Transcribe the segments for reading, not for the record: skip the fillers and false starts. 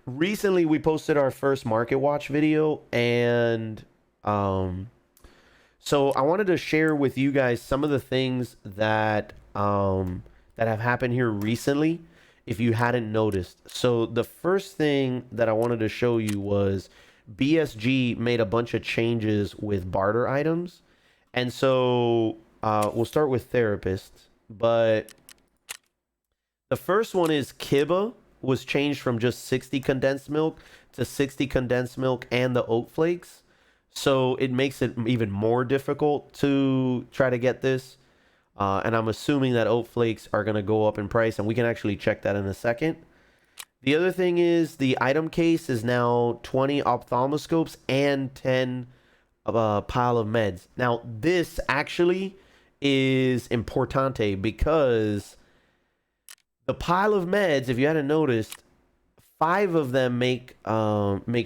recently we posted our first market watch video, and um, so I wanted to share with you guys some of the things that have happened here recently, if you hadn't noticed. So the first thing that I wanted to show you was BSG made a bunch of changes with barter items, and so we'll start with therapists, but the first one is Kiba was changed from just 60 condensed milk to 60 condensed milk and the oat flakes. So it makes it even more difficult to try to get this. And I'm assuming that oat flakes are going to go up in price, and we can actually check that in a second. The other thing is the item case is now 20 ophthalmoscopes and 10 pile of meds. Now, this actually is importante because the pile of meds, if you hadn't noticed, five of them make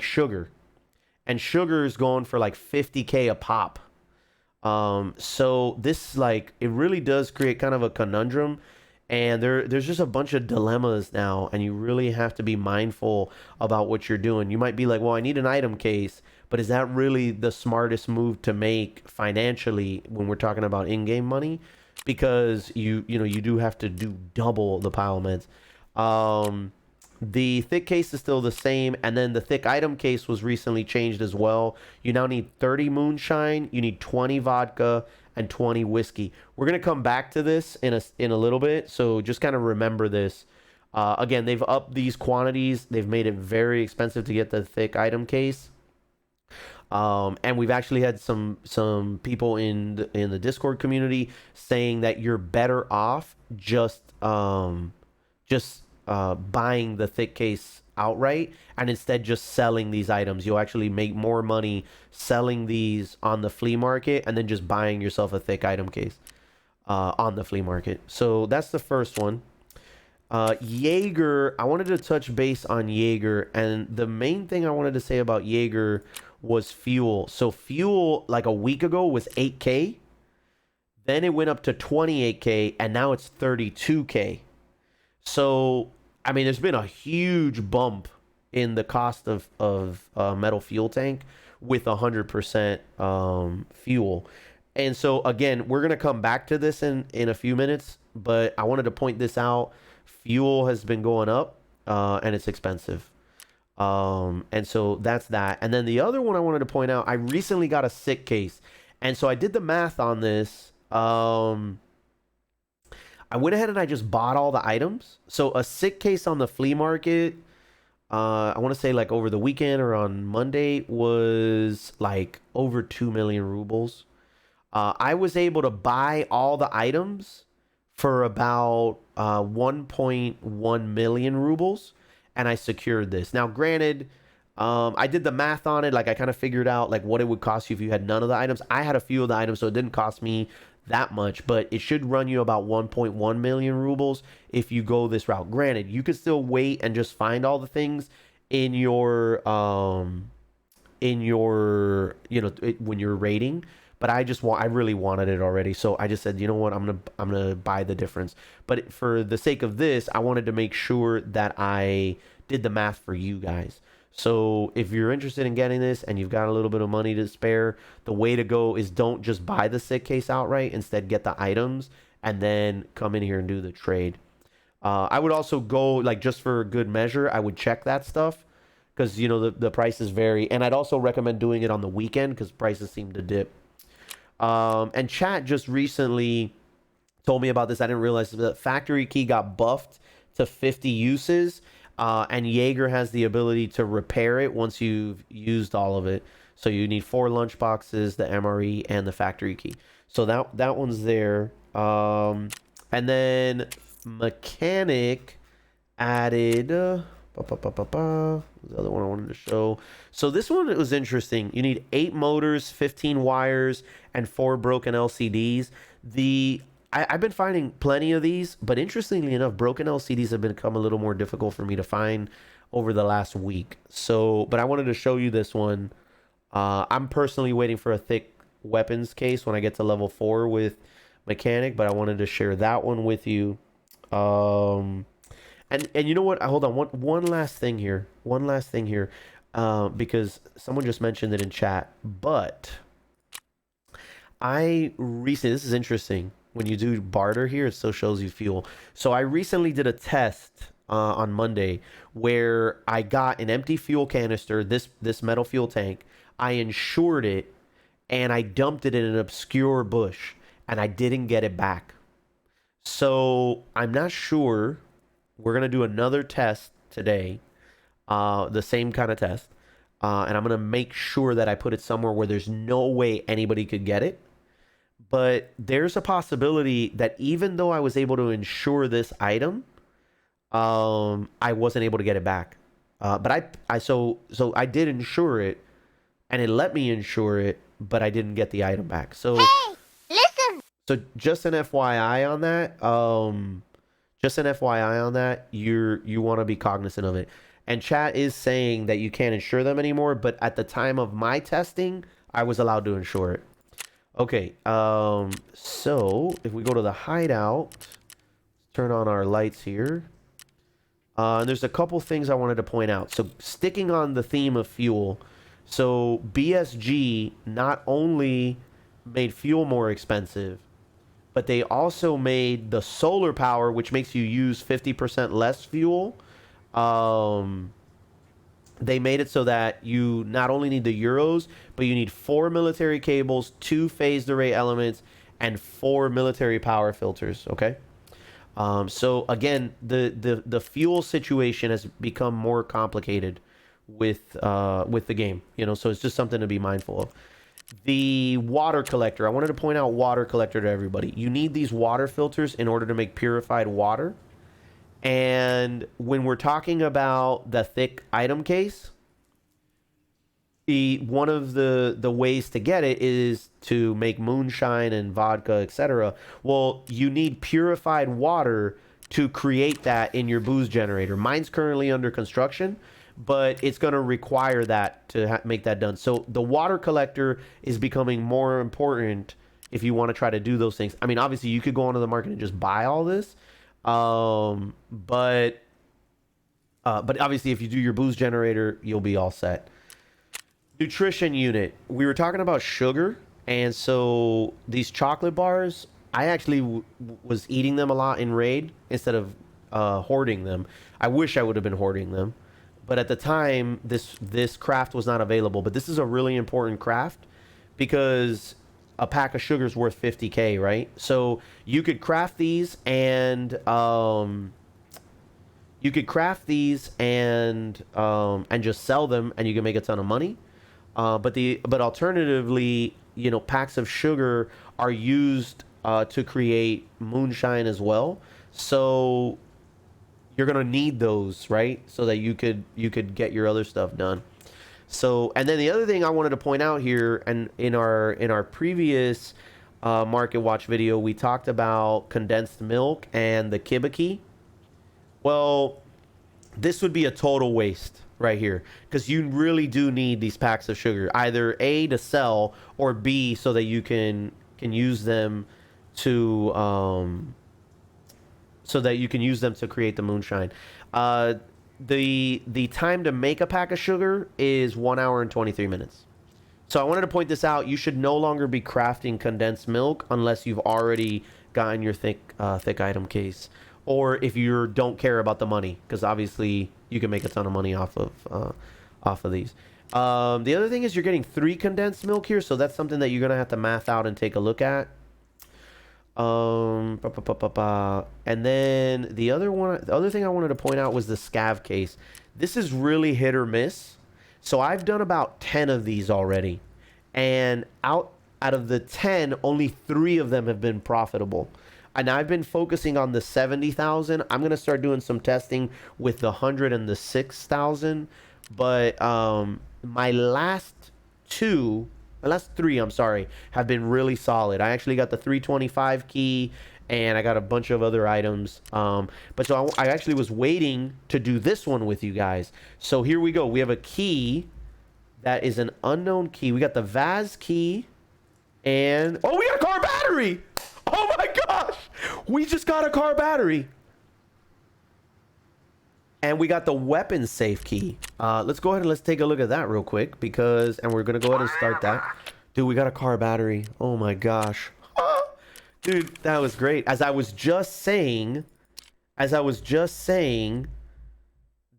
sugar, and sugar is going for like 50K a pop. So this, like, it really does create kind of a conundrum, and there's just a bunch of dilemmas now, and you really have to be mindful about what you're doing. You might be like, well, I need an item case, but is that really the smartest move to make financially when we're talking about in-game money? Because you do have to do double the pile meds. The thick case is still the same, and then the thick item case was recently changed as well. You now need 30 moonshine, you need 20 vodka, and 20 whiskey. We're gonna come back to this in a little bit, so just kind of remember this. Again, they've upped these quantities. They've made it very expensive to get the thick item case. And we've actually had some people in the Discord community saying that you're better off just buying the thick case outright, and instead just selling these items. You'll actually make more money selling these on the flea market and then just buying yourself a thick item case on the flea market. So that's the first one. Jaeger, I wanted to touch base on Jaeger, and the main thing I wanted to say about Jaeger was fuel. So fuel, like a week ago, was 8K. Then it went up to 28K, and now it's 32K. So, I mean, there's been a huge bump in the cost of metal fuel tank with 100% fuel. And so, again, we're going to come back to this in a few minutes, but I wanted to point this out. Fuel has been going up, and it's expensive. And so that's that. And then the other one I wanted to point out, I recently got a sick case. And so I did the math on this. I went ahead and I just bought all the items. So a sick case on the flea market, I want to say like over the weekend or on Monday, was like over 2 million rubles. I was able to buy all the items for about 1.1 million rubles, and I secured this. Now, granted, I did the math on it. Like, I kind of figured out like what it would cost you if you had none of the items. I had a few of the items, so it didn't cost me that much, but it should run you about 1.1 million rubles if you go this route. Granted, you could still wait and just find all the things in your when you're rating, but I really wanted it already, so I just said, you know what, I'm gonna buy the difference. But for the sake of this, I wanted to make sure that I did the math for you guys. So if you're interested in getting this and you've got a little bit of money to spare, the way to go is don't just buy the sick case outright. Instead, get the items and then come in here and do the trade. I would also go, like, just for good measure, I would check that stuff because, the prices vary. And I'd also recommend doing it on the weekend because prices seem to dip. And chat just recently told me about this. I didn't realize the factory key got buffed to 50 uses. And Jaeger has the ability to repair it once you've used all of it. So you need 4 lunch boxes, the MRE, and the factory key. So that one's there. And then Mechanic added... the other one I wanted to show. So this one, it was interesting. You need 8 motors, 15 wires, and 4 broken LCDs. I've been finding plenty of these, but interestingly enough, broken LCDs have become a little more difficult for me to find over the last week. But I wanted to show you this one. I'm personally waiting for a thick weapons case when I get to level 4 with Mechanic, but I wanted to share that one with you. And you know what? Hold on. One last thing here. One last thing here. Because someone just mentioned it in chat. But I recently, this is interesting. When you do barter here, it still shows you fuel. So I recently did a test on Monday where I got an empty fuel canister, this metal fuel tank. I insured it and I dumped it in an obscure bush and I didn't get it back. So I'm not sure. We're gonna do another test today, the same kind of test, and I'm gonna make sure that I put it somewhere where there's no way anybody could get it. But there's a possibility that even though I was able to insure this item, I wasn't able to get it back. But so I did insure it, and it let me insure it, but I didn't get the item back. So Hey, listen. so just an FYI on that. Just an FYI on that. You want to be cognizant of it. And chat is saying that you can't insure them anymore, but at the time of my testing, I was allowed to insure it. Okay, so if we go to the hideout, turn on our lights here. And there's a couple things I wanted to point out. So sticking on the theme of fuel, so BSG not only made fuel more expensive, but they also made the solar power, which makes you use 50% less fuel. They made it so that you not only need the Euros, but you need 4 military cables, 2 phased array elements, and 4 military power filters. Okay. So again, the fuel situation has become more complicated with the game. You know, so it's just something to be mindful of. The water collector. I wanted to point out water collector to everybody. You need these water filters in order to make purified water. And when we're talking about the thick item case, one of the ways to get it is to make moonshine and vodka, etc. Well, you need purified water to create that in your booze generator. Mine's currently under construction, but it's going to require that to make that done. So the water collector is becoming more important if you want to try to do those things. I mean, obviously you could go onto the market and just buy all this, but obviously if you do your booze generator, you'll be all set. Nutrition unit. We were talking about sugar, and so these chocolate bars, I actually was eating them a lot in raid instead of hoarding them. I wish I would have been hoarding them. But at the time, this craft was not available. But this is a really important craft because a pack of sugar is worth 50k, right? So you could craft these and just sell them, and you can make a ton of money. But alternatively, you know, packs of sugar are used to create moonshine as well. So you're gonna need those, right? So that you could get your other stuff done. So, and then the other thing I wanted to point out here, and in our previous Market Watch video, we talked about condensed milk and the kibaki. Well, this would be a total waste right here, because you really do need these packs of sugar, either A, to sell, or B, so that you can use them to create the moonshine. The time to make a pack of sugar is 1 hour and 23 minutes. So I wanted to point this out. You should no longer be crafting condensed milk unless you've already gotten your thick item case, or if you don't care about the money, because obviously you can make a ton of money off of these. The other thing is you're getting 3 condensed milk here, so that's something that you're gonna have to math out and take a look at. And then the other thing I wanted to point out was the scav case. This is really hit or miss. So I've done about 10 of these already, and out of the 10, only 3 of them have been profitable. And I've been focusing on the 70,000. I'm gonna start doing some testing with the 100 and the 6,000. But my last 3, I'm sorry, have been really solid. I actually got the 325 key, and I got a bunch of other items. But so I actually was waiting to do this one with you guys. So here we go. We have a key that is an unknown key. We got the Vaz key, and oh, we got a car battery. Oh my gosh, we just got a car battery. And we got the weapon safe key. Let's go ahead and let's take a look at that real quick and we're gonna go ahead and start that. Dude, we got a car battery. Oh my gosh. Dude, that was great. As I was just saying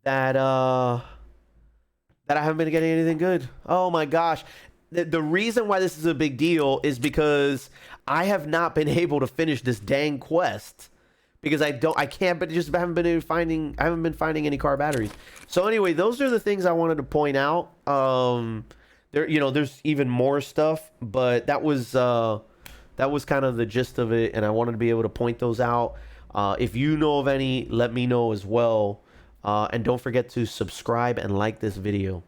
that that I haven't been getting anything good. Oh my gosh. The reason why this is a big deal is because I have not been able to finish this dang quest. Because I haven't been finding any car batteries. So anyway, those are the things I wanted to point out. There's even more stuff, but that was kind of the gist of it, and I wanted to be able to point those out. If you know of any, let me know as well. And don't forget to subscribe and like this video.